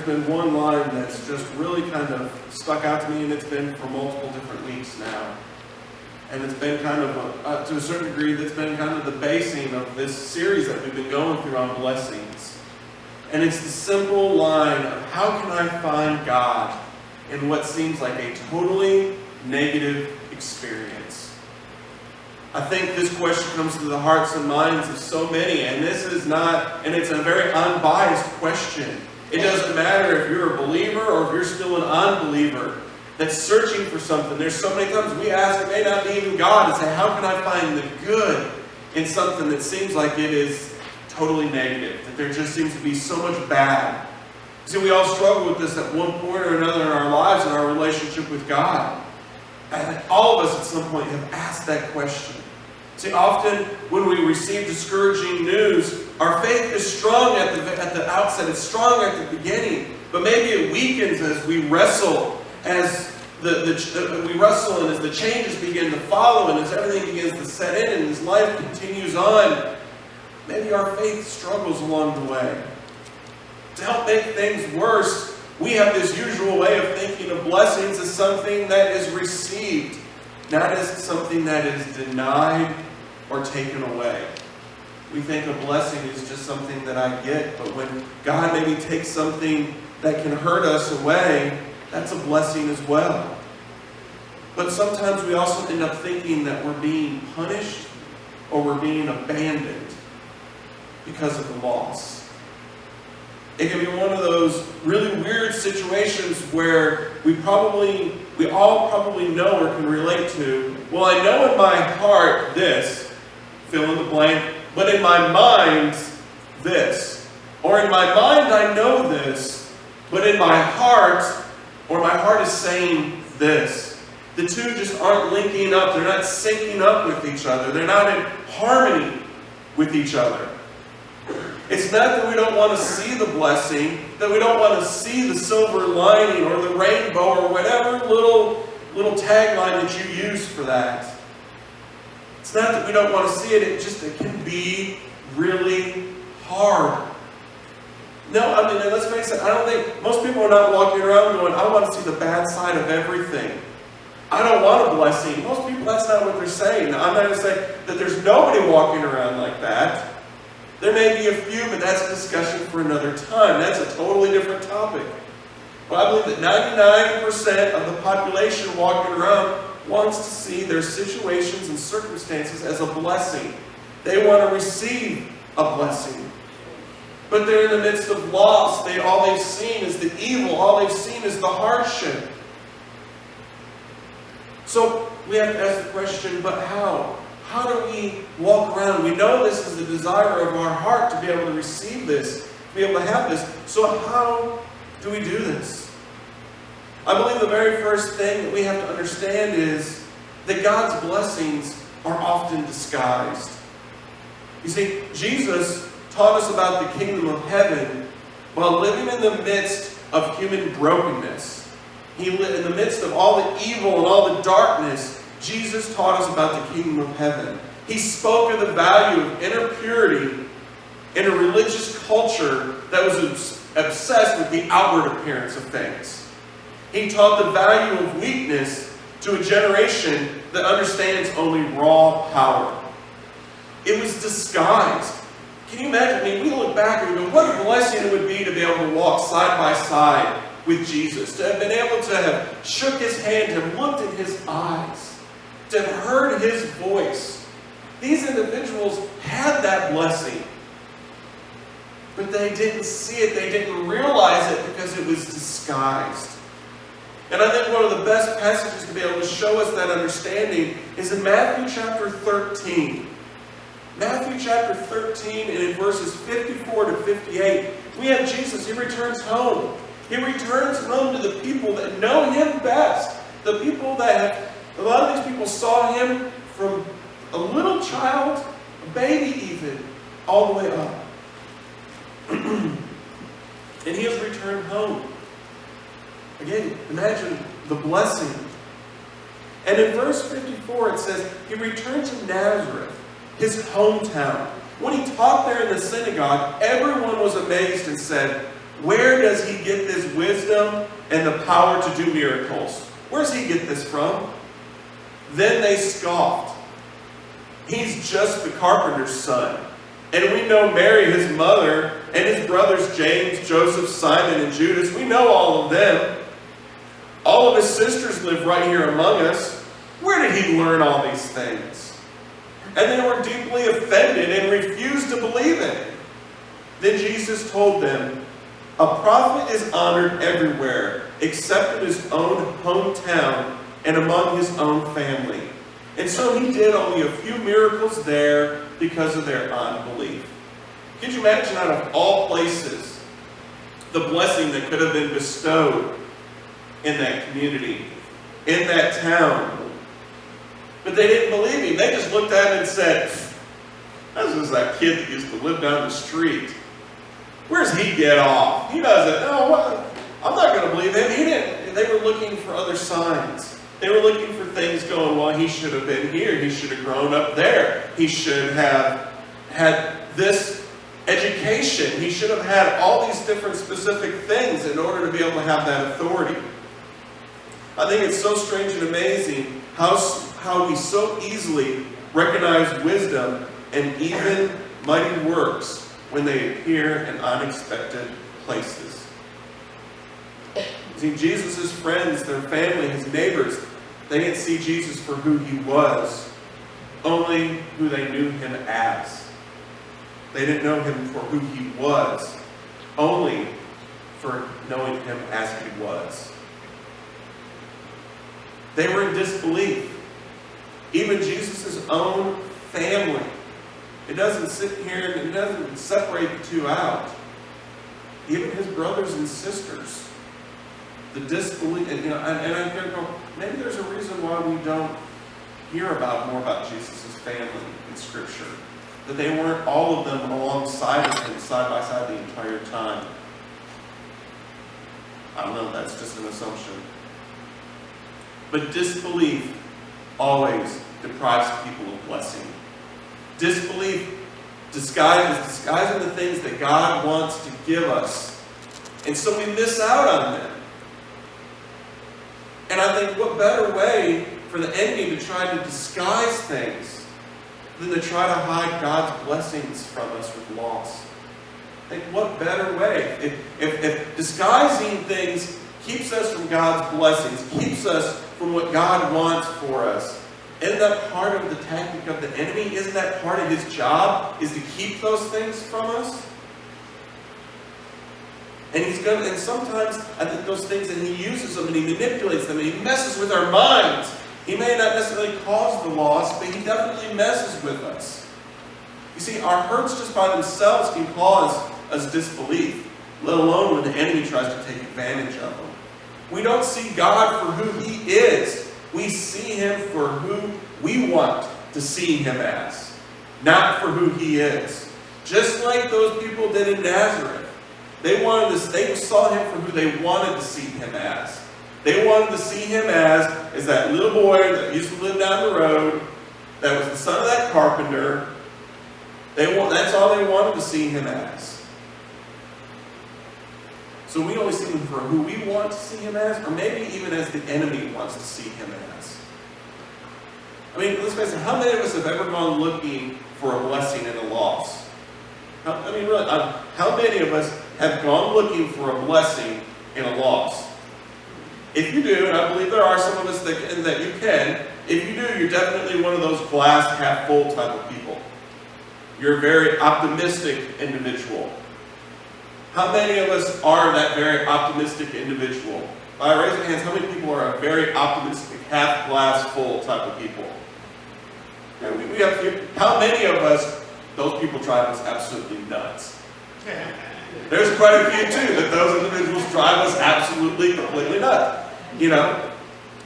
been one line that's just really kind of stuck out to me, and it's been for multiple different weeks now. And it's been kind of, to a certain degree, that's been kind of the basing of this series that we've been going through on blessings. And it's the simple line of, how can I find God in what seems like a totally negative experience? I think this question comes to the hearts and minds of so many, and it's a very unbiased question. It doesn't matter if you're a believer or if you're still an unbeliever that's searching for something. There's so many times we ask, it may not be even God, and say, how can I find the good in something that seems like it is totally negative, that there just seems to be so much bad? See, we all struggle with this at one point or another in our lives, in our relationship with God. And all of us at some point have asked that question. See, often when we receive discouraging news, our faith is strong at the outset. It's strong at the beginning. But maybe it weakens as we wrestle, as we wrestle and as the changes begin to follow and as everything begins to set in and as life continues on. Maybe our faith struggles along the way. To help make things worse, we have this usual way of thinking of blessings as something that is received, not as something that is denied or taken away. We think a blessing is just something that I get, but when God maybe takes something that can hurt us away, that's a blessing as well. But sometimes we also end up thinking that we're being punished or we're being abandoned because of the loss. It can be one of those really weird situations where we all probably know or can relate to, well, I know in my heart this, fill in the blank, but in my mind, this. Or in my mind, I know this, but in my heart, or my heart is saying this. The two just aren't linking up. They're not syncing up with each other. They're not in harmony with each other. It's not that we don't want to see the blessing, that we don't want to see the silver lining or the rainbow or whatever little tagline that you use for that. It's not that we don't want to see it, it can be really hard. No, I mean, let's face it, I don't think most people are not walking around going, I want to see the bad side of everything. I don't want a blessing. Most people, that's not what they're saying. Now, I'm not going to say that there's nobody walking around like that. There may be a few, but that's a discussion for another time. That's a totally different topic. But I believe that 99% of the population walking around wants to see their situations and circumstances as a blessing. They want to receive a blessing. But they're in the midst of loss. All they've seen is the evil. All they've seen is the hardship. So we have to ask the question, but how? How do we walk around? We know this is the desire of our heart to be able to receive this, to be able to have this. So how do we do this? I believe the very first thing that we have to understand is that God's blessings are often disguised. You see, Jesus taught us about the kingdom of heaven while living in the midst of human brokenness. In the midst of all the evil and all the darkness, Jesus taught us about the kingdom of heaven. He spoke of the value of inner purity in a religious culture that was obsessed with the outward appearance of things. He taught the value of weakness to a generation that understands only raw power. It was disguised. Can you imagine? I mean, we look back and we go, what a blessing it would be to be able to walk side by side with Jesus, to have been able to have shook his hand, to have looked in his eyes, to have heard his voice. These individuals had that blessing, but they didn't see it, they didn't realize it because it was disguised. And I think one of the best passages to be able to show us that understanding is in Matthew chapter 13. Matthew chapter 13 and in verses 54 to 58, we have Jesus. He returns home. He returns home to the people that know him best. The people that a lot of these people saw him from a little child, a baby even, all the way up. And he has returned home. Again, imagine the blessing. And in verse 54 it says, he returned to Nazareth, his hometown. When he taught there in the synagogue, everyone was amazed and said, Where does he get this wisdom and the power to do miracles? Where does he get this from? Then they scoffed. He's just the carpenter's son. And we know Mary, his mother, and his brothers James, Joseph, Simon, and Judas. We know all of them. All of his sisters live right here among us. Where did he learn all these things? And they were deeply offended and refused to believe it. Then Jesus told them, a prophet is honored everywhere, except in his own hometown and among his own family. And so he did only a few miracles there because of their unbelief. Could you imagine, out of all places, the blessing that could have been bestowed in that community, in that town? But they didn't believe him. They just looked at him and said, "This is that kid that used to live down the street. Where's he get off? He doesn't know what. I'm not going to believe him. He didn't." They were looking for other signs. They were looking for things going, well, he should have been here. He should have grown up there. He should have had this education. He should have had all these different specific things in order to be able to have that authority. I think it's so strange and amazing how we so easily recognize wisdom and even mighty works when they appear in unexpected places. See, Jesus' friends, their family, his neighbors, they didn't see Jesus for who he was, only who they knew him as. They didn't know him for who he was, only for knowing him as he was. They were in disbelief. Even Jesus' own family. It doesn't sit here and it doesn't separate the two out. Even his brothers and sisters. The disbelief, and I'm going to go, maybe there's a reason why we don't hear more about Jesus' family in Scripture. That they weren't all of them alongside of him, side by side, the entire time. I don't know, that's just an assumption. But disbelief always deprives people of blessing. Disbelief disguising the things that God wants to give us. And so we miss out on them. And I think what better way for the enemy to try to disguise things than to try to hide God's blessings from us with loss. I think what better way? If disguising things keeps us from God's blessings, keeps us from what God wants for us, isn't that part of the tactic of the enemy? Isn't that part of his job, is to keep those things from us? And sometimes I think those things, and he uses them and he manipulates them and he messes with our minds. He may not necessarily cause the loss, but he definitely messes with us. You see, our hurts just by themselves can cause us disbelief, let alone when the enemy tries to take advantage of them. We don't see God for who he is. We see him for who we want to see him as, not for who he is. Just like those people did in Nazareth. They saw him for who they wanted to see him as. They wanted to see him as that little boy that used to live down the road, that was the son of that carpenter. That's all they wanted to see him as. So we only see him for who we want to see him as, or maybe even as the enemy wants to see him as. I mean, let's face it, how many of us have ever gone looking for a blessing and a loss? How many of us have gone looking for a blessing and a loss? If you do, and I believe there are some of us that you can, if you do, you're definitely one of those glass half full type of people. You're a very optimistic individual. How many of us are that very optimistic individual? By raising hands, how many people are a very optimistic, half glass full type of people? Yeah, we have few. How many of us, those people drive us absolutely nuts? There's quite a few too that those individuals drive us absolutely, completely nuts.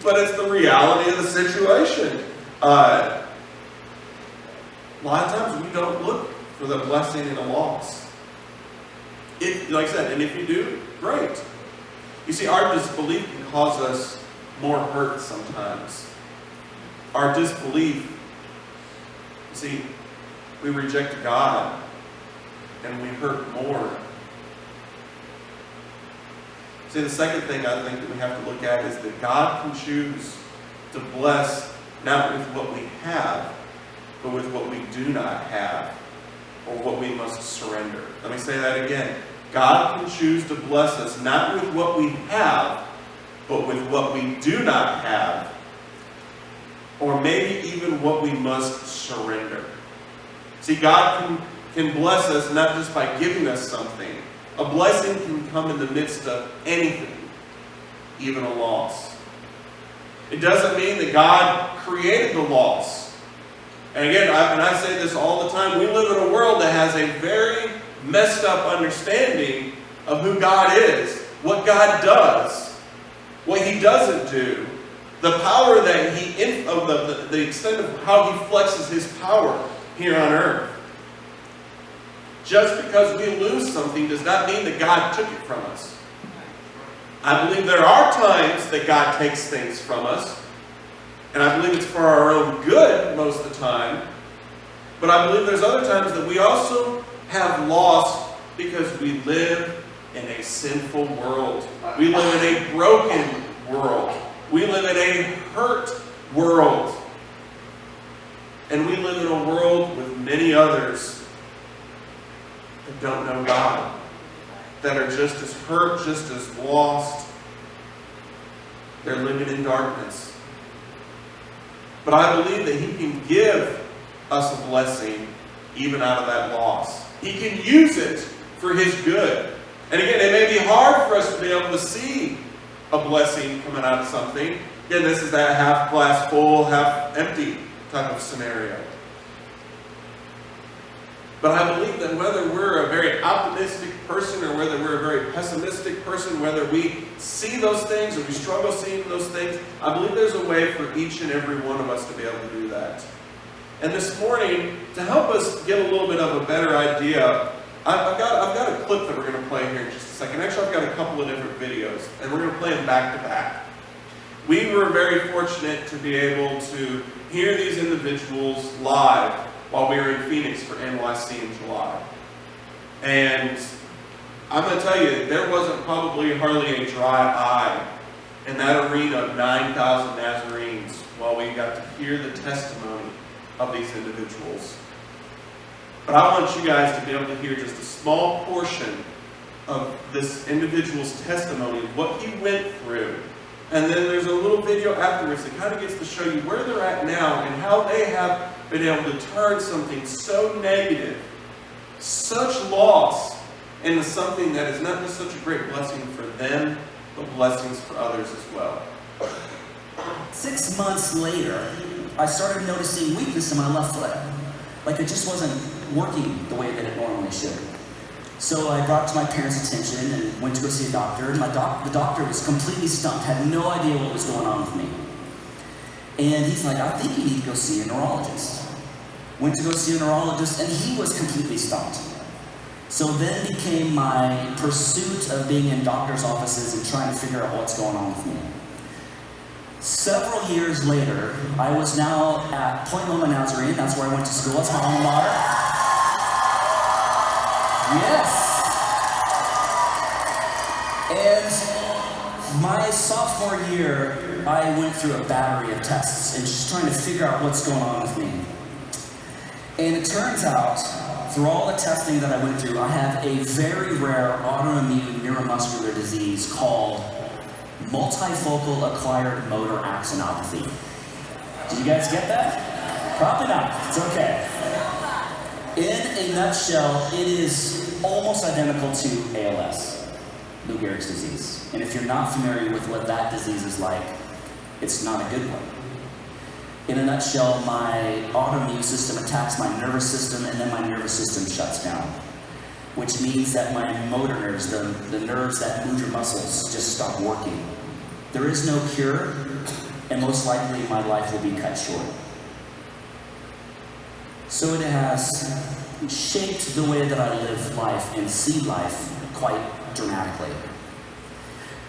But it's the reality of the situation. A lot of times we don't look for the blessing and a loss. Like I said, and if you do, great. You see, our disbelief can cause us more hurt sometimes. Our disbelief, you see, we reject God and we hurt more. See, the second thing I think that we have to look at is that God can choose to bless not with what we have, but with what we do not have, or what we must surrender. Let me say that again. God can choose to bless us not with what we have, but with what we do not have, or maybe even what we must surrender. See, God can bless us not just by giving us something. A blessing can come in the midst of anything, even a loss. It doesn't mean that God created the loss. And again, I say this all the time, we live in a world that has a very messed up understanding of who God is, what God does, what He doesn't do, the power that the extent of how He flexes His power here on earth. Just because we lose something does not mean that God took it from us. I believe there are times that God takes things from us, and I believe it's for our own good most of the time, but I believe there's other times that we also have lost because we live in a sinful world. We live in a broken world. We live in a hurt world. And we live in a world with many others that don't know God, that are just as hurt, just as lost. They're living in darkness. But I believe that He can give us a blessing even out of that loss. He can use it for His good. And again, it may be hard for us to be able to see a blessing coming out of something. Again, this is that half glass full, half empty type of scenario. But I believe that whether we're a very optimistic person or whether we're a very pessimistic person, whether we see those things or we struggle seeing those things, I believe there's a way for each and every one of us to be able to do that. And this morning, to help us get a little bit of a better idea, I've got a clip that we're going to play here in just a second. Actually, I've got a couple of different videos, and we're going to play them back to back. We were very fortunate to be able to hear these individuals live while we were in Phoenix for NYC in July. And I'm going to tell you, there wasn't probably hardly a dry eye in that arena of 9,000 Nazarenes while we got to hear the testimony of these individuals. But I want you guys to be able to hear just a small portion of this individual's testimony, what he went through. And then there's a little video afterwards that kind of gets to show you where they're at now and how they have been able to turn something so negative, such loss, into something that is not just such a great blessing for them, but blessings for others as well. 6 months later, I started noticing weakness in my left leg. Like it just wasn't working the way that it normally should. So I brought it to my parents' attention and went to go see a doctor. And the doctor was completely stumped, had no idea what was going on with me. And he's like, I think you need to go see a neurologist. Went to go see a neurologist, and he was completely stumped. So then became my pursuit of being in doctor's offices and trying to figure out what's going on with me. Several years later, I was now at Point Loma Nazarene. That's where I went to school. That's my alma mater. Yes. And my sophomore year, I went through a battery of tests and just trying to figure out what's going on with me. And it turns out, through all the testing that I went through, I have a very rare autoimmune neuromuscular disease called multifocal acquired motor axonopathy. Did you guys get that? Probably not. It's okay. In a nutshell, it is almost identical to ALS, Lou Gehrig's disease. And if you're not familiar with what that disease is like, it's not a good one. In a nutshell, my autoimmune system attacks my nervous system, and then my nervous system shuts down, which means that my motor nerves, the nerves that move your muscles, just stop working. There is no cure, and most likely my life will be cut short. So it has shaped the way that I live life and see life quite dramatically.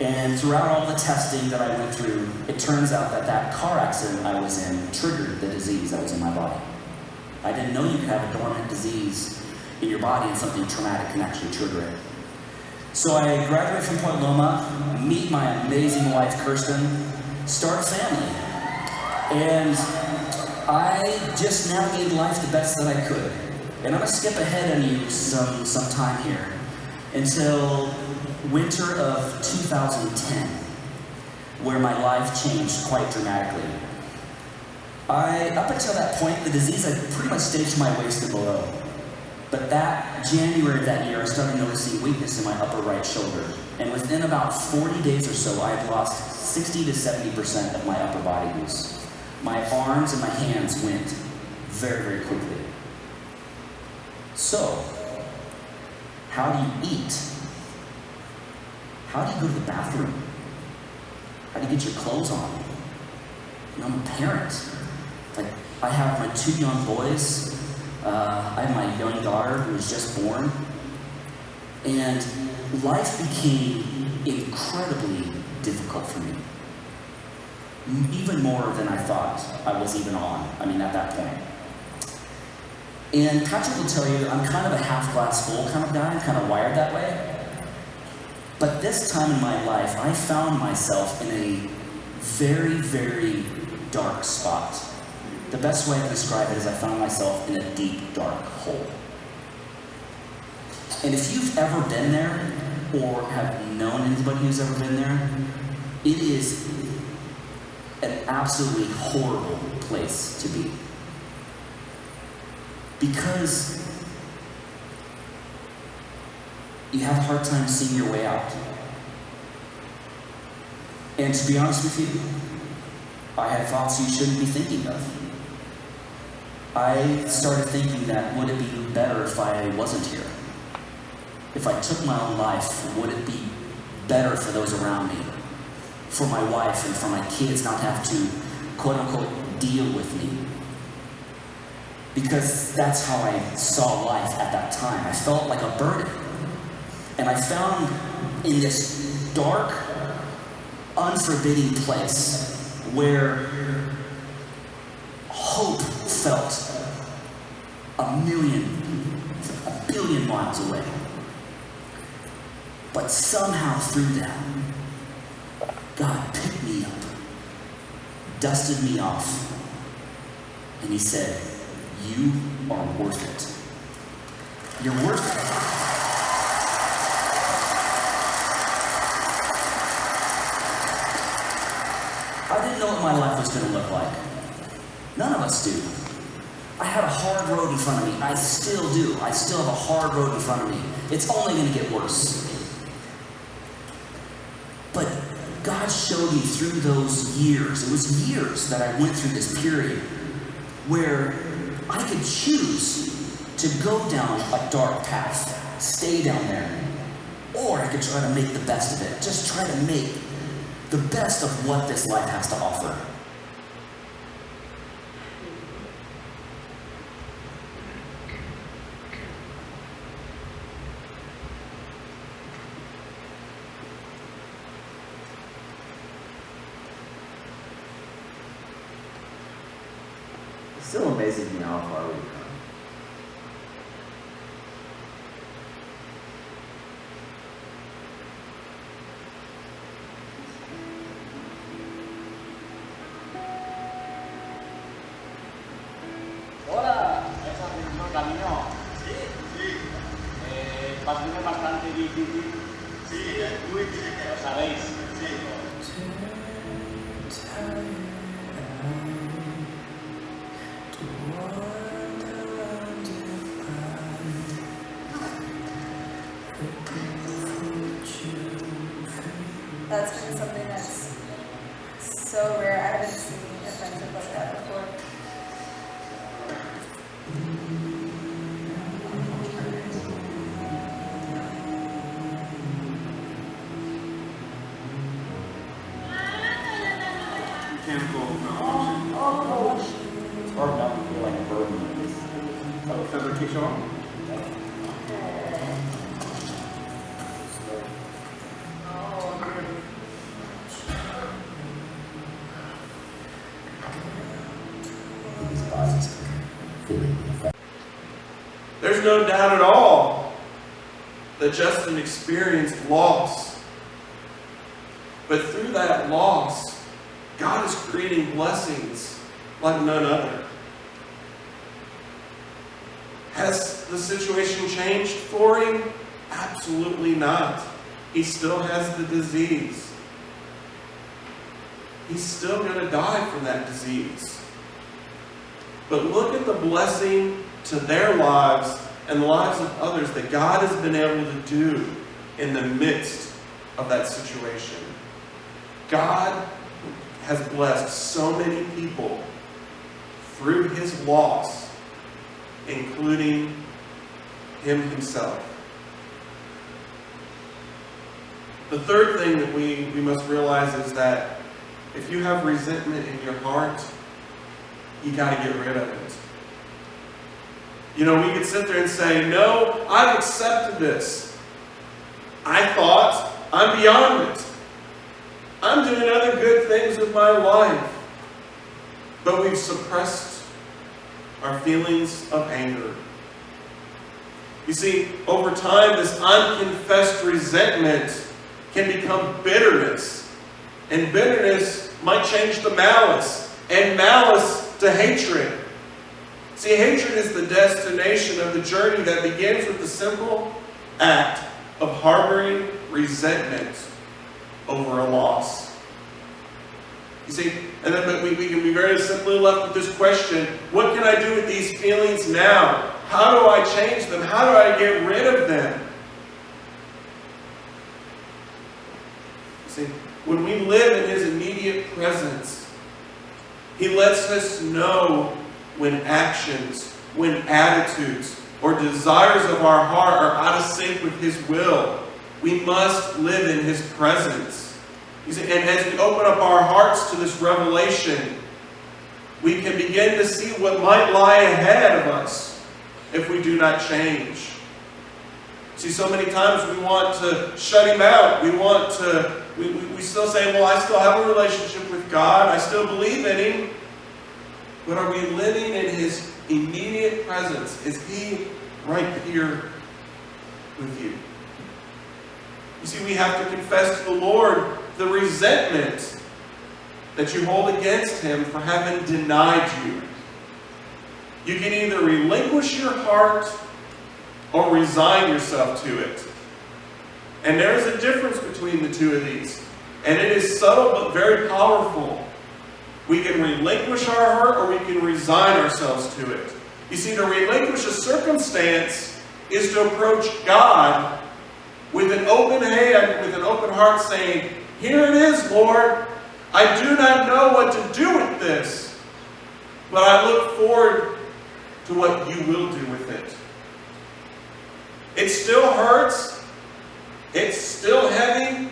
And throughout all the testing that I went through, it turns out that that car accident I was in triggered the disease that was in my body. I didn't know you could have a dormant disease in your body and something traumatic can actually trigger it. So I graduate from Point Loma, meet my amazing wife, Kirsten, start a family. And I just navigated life the best that I could. And I'm gonna skip ahead on you some time here until winter of 2010, where my life changed quite dramatically. Up until that point, the disease had pretty much stayed to my waist and below. But that January of that year, I started noticing weakness in my upper right shoulder. And within about 40 days or so, I had lost 60 to 70% of my upper body use. My arms and my hands went very, very quickly. So, how do you eat? How do you go to the bathroom? How do you get your clothes on? I'm a parent. Like, I have my 2 young boys. I have my young daughter who was just born. And life became incredibly difficult for me. Even more than I thought I was even on. At that point. And Patrick will tell you, I'm kind of a half glass full kind of guy. I'm kind of wired that way. But this time in my life, I found myself in a very, very dark spot. The best way to describe it is I found myself in a deep, dark hole. And if you've ever been there, or have known anybody who's ever been there, it is an absolutely horrible place to be. Because you have a hard time seeing your way out. And to be honest with you, I had thoughts you shouldn't be thinking of. I started thinking that would it be better if I wasn't here? If I took my own life, would it be better for those around me? For my wife and for my kids not to have to, quote unquote, deal with me? Because that's how I saw life at that time. I felt like a burden. And I found in this dark, unforbidding place where hope felt a billion miles away. But somehow through that, God picked me up, dusted me off, and he said, "You are worth it. You're worth it." I didn't know what my life was going to look like. None of us do. I had a hard road in front of me. I still do. I still have a hard road in front of me. It's only going to get worse. But God showed me through those years, it was years that I went through this period where I could choose to go down a dark path, stay down there, or I could try to make the best of it. Just try to make the best of what this life has to offer. It still amazes me how far we've come. Hola, esa misma camino. Sí, sí. Pasillo bastante difícil. Sí, es muy difícil. Lo sabéis. Sí. That's been something that's so rare. I haven't seen a friendship like that before. Mechanical malfunction. It's hard not to feel like a burden like this. Oh, fabrication. There's no doubt at all that Justin experienced loss. But through that loss, God is creating blessings like none other. Has the situation changed for him? Absolutely not. He still has the disease. He's still going to die from that disease. But look at the blessing to their lives and the lives of others that God has been able to do in the midst of that situation. God has blessed so many people through his loss, including him himself. The third thing that we must realize is that if you have resentment in your heart, you got to get rid of it. You know, we could sit there and say, no, I've accepted this. I thought I'm beyond it. I'm doing other good things with my life. But we've suppressed our feelings of anger. You see, over time, this unconfessed resentment can become bitterness. And bitterness might change to malice. And malice to hatred. See, hatred is the destination of the journey that begins with the simple act of harboring resentment over a loss. You see, and then we can be very simply left with this question: what can I do with these feelings now? How do I change them? How do I get rid of them? You see, when we live in his immediate presence, he lets us know when actions, when attitudes, or desires of our heart are out of sync with his will. We must live in his presence. You see, and as we open up our hearts to this revelation, we can begin to see what might lie ahead of us if we do not change. See, so many times we want to shut him out. We still say, well, I still have a relationship with God. I still believe in him. But are we living in his immediate presence? Is he right here with you? You see, we have to confess to the Lord the resentment that you hold against him for having denied you. You can either relinquish your heart or resign yourself to it. And there is a difference between the two of these. And it is subtle but very powerful. We can relinquish our heart or we can resign ourselves to it. You see, to relinquish a circumstance is to approach God with an open hand, with an open heart, saying, here it is, Lord. I do not know what to do with this, but I look forward to what you will do with it. It still hurts. It's still heavy.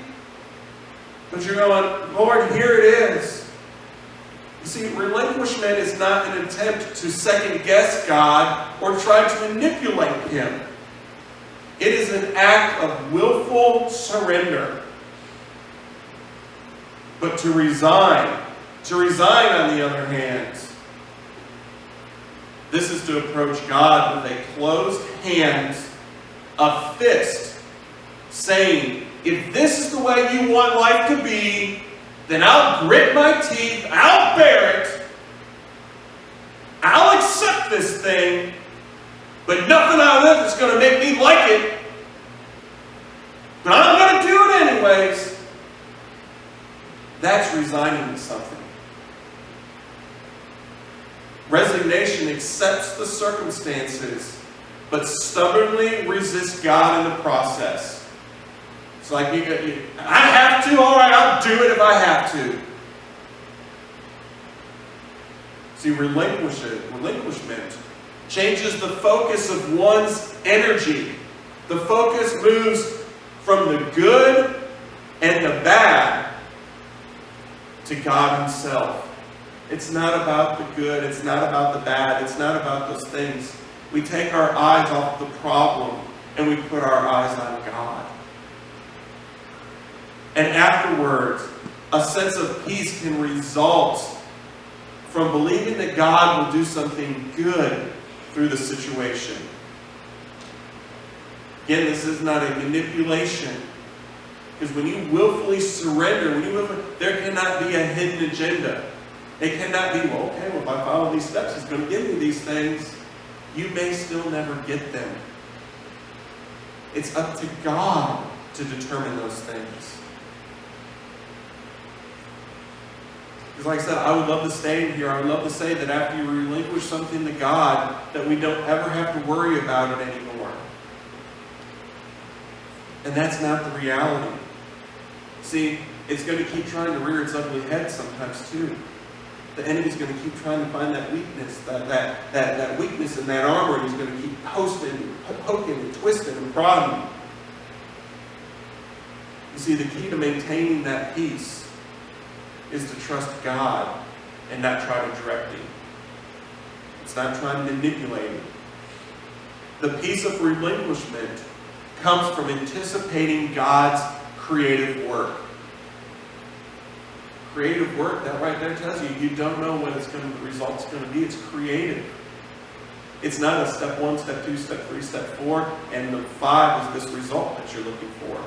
But you're going, Lord, here it is. You see, relinquishment is not an attempt to second-guess God or try to manipulate him. It is an act of willful surrender. But to resign on the other hand, this is to approach God with a closed hand, a fist, saying, if this is the way you want life to be, then I'll grit my teeth, I'll bear it, I'll accept this thing, but nothing out of it is going to make me like it. But I'm going to do it anyways. That's resigning to something. Resignation accepts the circumstances, but stubbornly resists God in the process. It's like, I have to, all right, I'll do it if I have to. See, relinquishment changes the focus of one's energy. The focus moves from the good and the bad to God himself. It's not about the good, it's not about the bad, it's not about those things. We take our eyes off the problem and we put our eyes on God. And afterwards, a sense of peace can result from believing that God will do something good through the situation. Again, this is not a manipulation. Because when you willfully surrender, there cannot be a hidden agenda. It cannot be, well, okay, well, if I follow these steps, He's going to give me these things. You may still never get them. It's up to God to determine those things. Because like I said, I would love to stay in here. I would love to say that after you relinquish something to God, that we don't ever have to worry about it anymore. And that's not the reality. See, it's going to keep trying to rear its ugly head sometimes too. The enemy's going to keep trying to find that weakness, that weakness in that armor, and he's going to keep poking and twisting and prodding. You see, the key to maintaining that peace is to trust God and not try to direct Him. It's not trying to manipulate Him. The peace of relinquishment comes from anticipating God's creative work. Creative work, that right there tells you, you don't know what the result's going to be. It's creative. It's not a step 1, step 2, step 3, step 4, and the 5 is this result that you're looking for.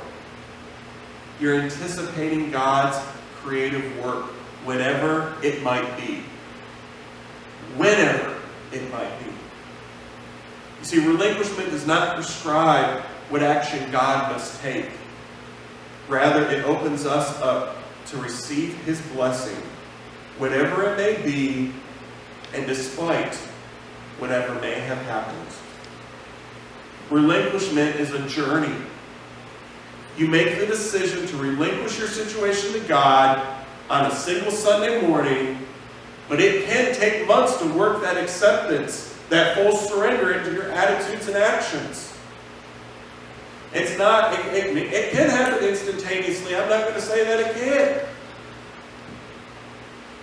You're anticipating God's creative work, whatever it might be. Whenever it might be. You see, relinquishment does not prescribe what action God must take. Rather, it opens us up to receive His blessing, whatever it may be, and despite whatever may have happened. Relinquishment is a journey. You make the decision to relinquish your situation to God on a single Sunday morning, but it can take months to work that acceptance, that full surrender into your attitudes and actions. It's not, it can happen instantaneously. I'm not going to say that it can't.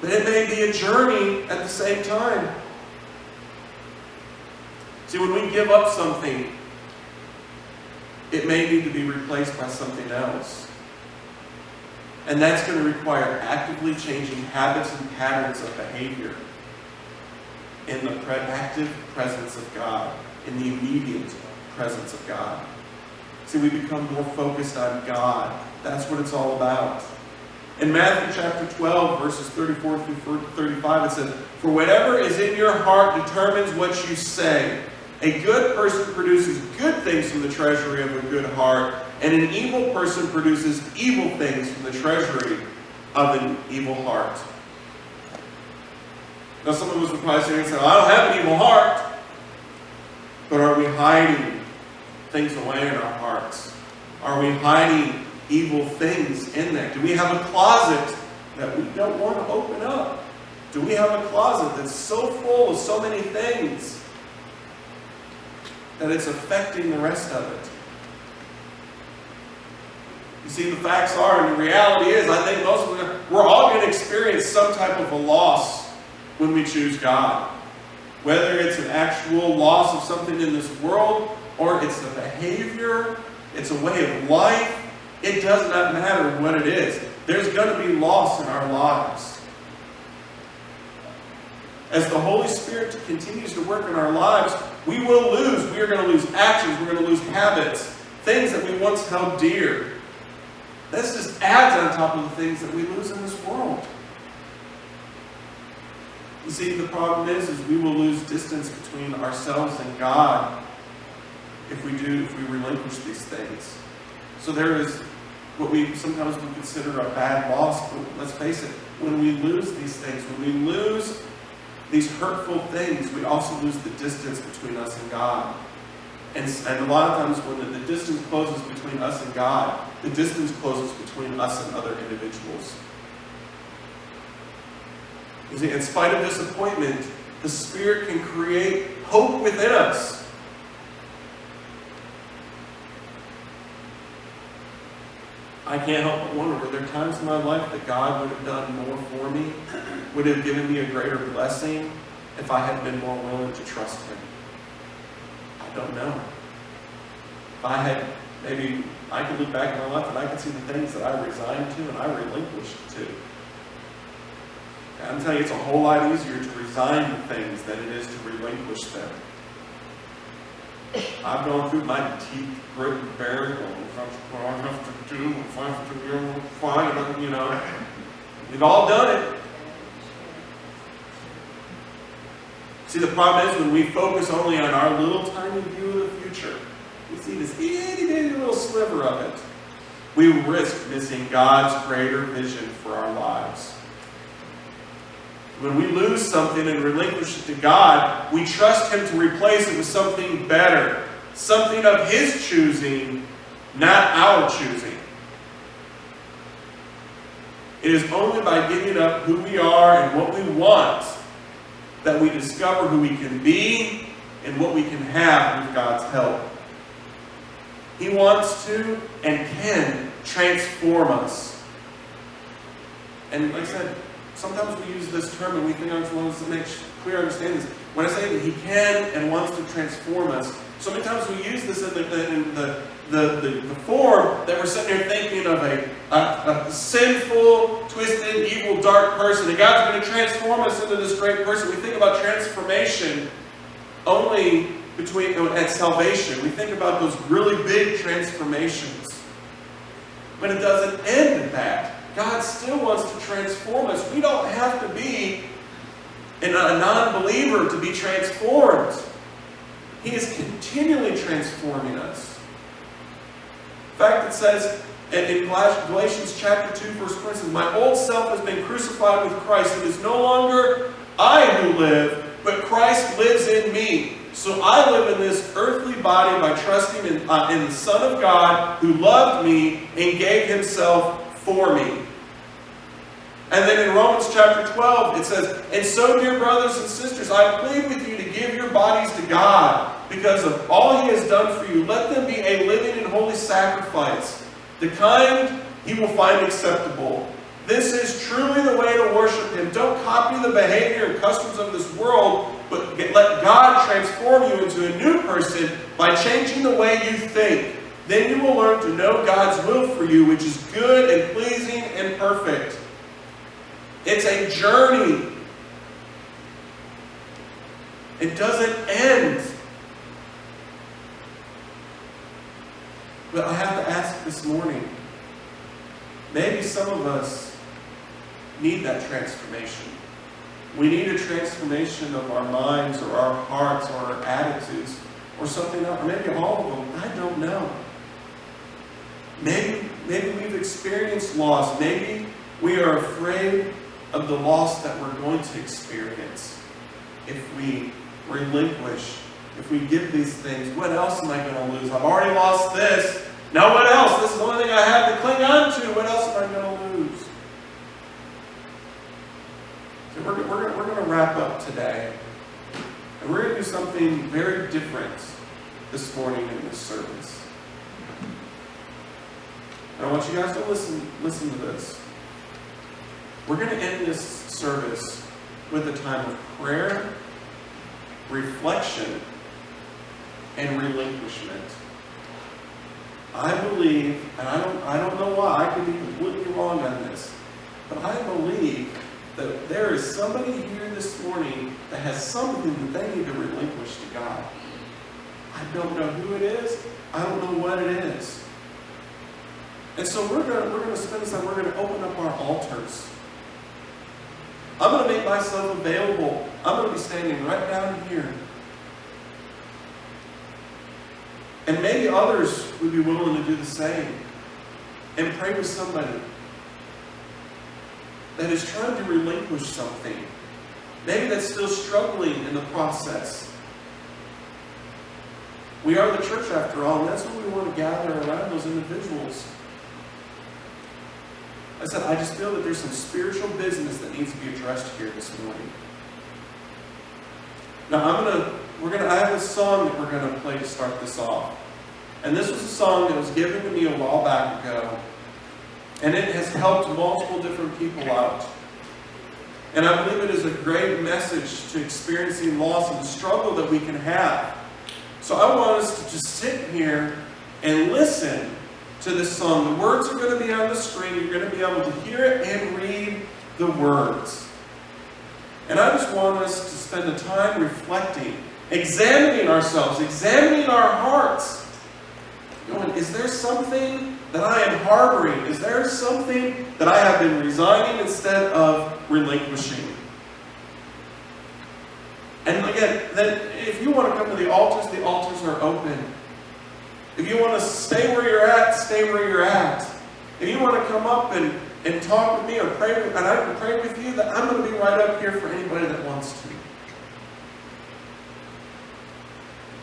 But it may be a journey at the same time. See, when we give up something, it may need to be replaced by something else. And that's going to require actively changing habits and patterns of behavior in the active presence of God, in the immediate presence of God. See, we become more focused on God. That's what it's all about. In Matthew chapter 12, verses 34 through 35, it says, "For whatever is in your heart determines what you say. A good person produces good things from the treasury of a good heart, and an evil person produces evil things from the treasury of an evil heart." Now, some of us would probably say, "I don't have an evil heart." But are we hiding things away in our hearts? Are we hiding evil things in there? Do we have a closet that we don't want to open up? Do we have a closet that's so full of so many things that it's affecting the rest of it? You see, the facts are, and the reality is, I think most of us, we're all going to experience some type of a loss when we choose God. Whether it's an actual loss of something in this world, or it's a behavior, it's a way of life, it does not matter what it is. There's going to be loss in our lives. As the Holy Spirit continues to work in our lives, we will lose. We are going to lose actions. We're going to lose habits. Things that we once held dear. This just adds on top of the things that we lose in this world. You see, the problem is we will lose distance between ourselves and God if we relinquish these things. So there is what we sometimes would consider a bad loss, but let's face it, when we lose these things, when we lose these hurtful things, we also lose the distance between us and God. And a lot of times when the distance closes between us and God, the distance closes between us and other individuals. You see, in spite of disappointment, the Spirit can create hope within us. I can't help but wonder, were there times in my life that God would have done more for me, would have given me a greater blessing if I had been more willing to trust Him? I don't know. If I had, maybe I could look back in my life and I could see the things that I resigned to and I relinquished to. And I'm telling you, it's a whole lot easier to resign to things than it is to relinquish them. I've gone through my teeth, grit, and bearing. What I have to do, if I have to do, fine, you know. We've all done it. See, the problem is when we focus only on our little tiny view of the future, we see this itty bitty little sliver of it. We risk missing God's greater vision for our lives. When we lose something and relinquish it to God, we trust Him to replace it with something better, something of His choosing, not our choosing. It is only by giving up who we are and what we want that we discover who we can be and what we can have with God's help. He wants to and can transform us. And like I said, sometimes we use this term and we think I just want to make clear understanding this. When I say that He can and wants to transform us, so many times we use this in the form that we're sitting here thinking of a sinful, twisted, evil, dark person. And God's going to transform us into this great person. We think about transformation only at salvation. We think about those really big transformations. But it doesn't end at that. God still wants to transform us. We don't have to be a non-believer to be transformed. He is continually transforming us. In fact, it says in Galatians chapter 2, verse 4, it says, "My old self has been crucified with Christ. It is no longer I who live, but Christ lives in me. So I live in this earthly body by trusting in the Son of God who loved me and gave Himself for me." And then in Romans chapter 12, it says, "And so, dear brothers and sisters, I plead with you to give your bodies to God because of all He has done for you. Let them be a living and holy sacrifice, the kind He will find acceptable. This is truly the way to worship Him. Don't copy the behavior and customs of this world, but let God transform you into a new person by changing the way you think. Then you will learn to know God's will for you, which is good and pleasing and perfect." It's a journey. It doesn't end. But I have to ask this morning, maybe some of us need that transformation. We need a transformation of our minds or our hearts or our attitudes or something else, or maybe all of them. I don't know. Maybe we've experienced loss. Maybe we are afraid of the loss that we're going to experience if we relinquish, if we give these things. What else am I going to lose? I've already lost this. Now what else? This is the only thing I have to cling on to. What else am I going to lose? So we're going to wrap up today. And we're going to do something very different this morning in this service. And I want you guys to listen to this. We're going to end this service with a time of prayer, reflection, and relinquishment. I believe, and I don't know why, I could be completely wrong on this, but I believe that there is somebody here this morning that has something that they need to relinquish to God. I don't know who it is. I don't know what it is. And so we're going to spend this time, we're going to open up our altars. I'm going to make myself available. I'm going to be standing right down here. And maybe others would be willing to do the same. And pray with somebody that is trying to relinquish something. Maybe that's still struggling in the process. We are the church after all, and that's what we want to gather around those individuals. I said, I just feel that there's some spiritual business that needs to be addressed here this morning. Now I have a song that we're going to play to start this off. And this was a song that was given to me a while back ago. And it has helped multiple different people out. And I believe it is a great message to experiencing loss and the struggle that we can have. So I want us to just sit here and listen to this song. The words are going to be on the screen. You're going to be able to hear it and read the words. And I just want us to spend the time reflecting examining ourselves, examining our hearts. Going, is there something that I am harboring? Is there something that I have been resigning instead of relinquishing? And again, then if you want to come to the altars are open. If you want to stay where you're at, stay where you're at. If you want to come up and talk with me or pray with, and I can pray with you, that I'm going to be right up here for anybody that wants to.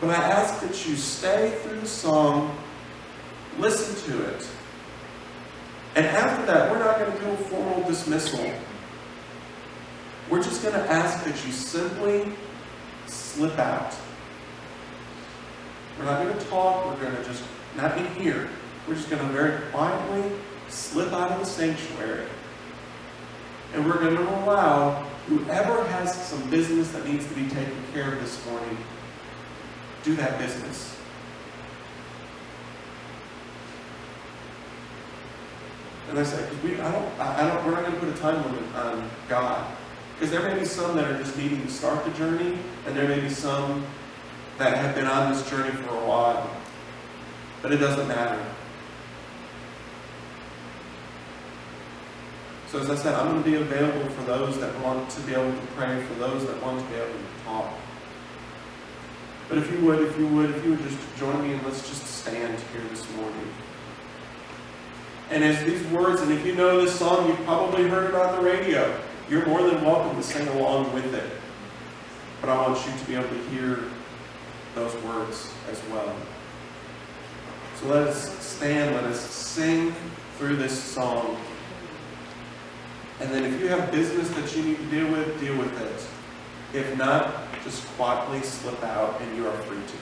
But I ask that you stay through the song, listen to it. And after that, we're not going to do a formal dismissal. We're just going to ask that you simply slip out. We're not going to talk. We're going to just, not in here. We're just going to very quietly slip out of the sanctuary. And we're going to allow whoever has some business that needs to be taken care of this morning, do that business. And I say, we're not going to put a time limit on God. Because there may be some that are just needing to start the journey, and there may be some that have been on this journey for a while. But it doesn't matter. So as I said, I'm going to be available for those that want to be able to pray, for those that want to be able to talk. But if you would just join me and let's just stand here this morning. And as these words, and if you know this song, you've probably heard it on the radio. You're more than welcome to sing along with it. But I want you to be able to hear those words as well. So let us stand, let us sing through this song. And then if you have business that you need to deal with it. If not, just quietly slip out and you are free to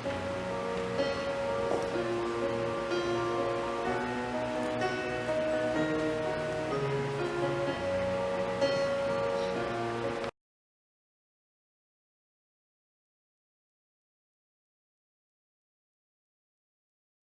go.